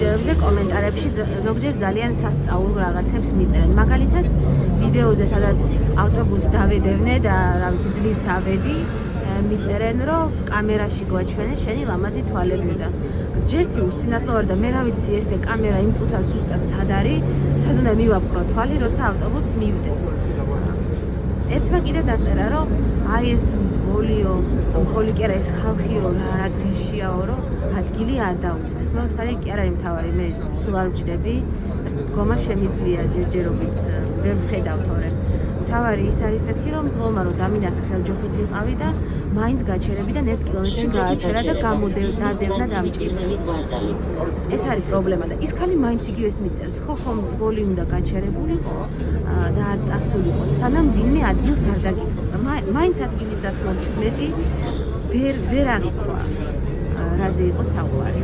ვიდეოებზე კომენტარებში ზოგჯერ ძალიან სასწაულ რაღაცებს მიწერენ. მაგალითად, ვიდეოზე სადაც ავტობუსს დავედევნე და რა ვიცი ძლივს ავედი, მიწერენ, რომ კამერაში გვაჩვენე შენი ლამაზი თვალები და ჯერთი უსინათლო ვარ და მე რა ვიცი ესე კამერა იმ წუთას ზუსტად სად არის, სად უნდა მივაპყრო თვალი, როცა ავტობუსს მივდე. ერთმა კიდე დაწერა, რომ აი ეს მძღოლიო, მძღოლი კი არა ეს ხალხიო რა დღეშიაო, რომ ადგილი არ დაუთმეს. მე ვთქვი, კი არ არის მთავარი, მე სულ არ ვჯდები, დგომა შემიძლია ჯერჯერობით ვერ ვხედავ თორემ. მთავარი ის არის მეთქი, რომ მძღოლმა რომ დამინახა ხელჯოხით ვიყავი და მაინც გაჩერებიდან 1 კილომეტრში გააჩერა და დამდევნა დამჭირდა. ეს არის პრობლემა და ის ხალი მაინც იგივეს მიწერს, ხო მძღოლი უნდა გაჩერებულიყო და არ წასულიყო, სანამ ვინმე ადგილს არ დაგითხოვდა. მაინც ადგილის დათმობის მეტი ვერ აღიქვა, რაზე იყო საუბარი.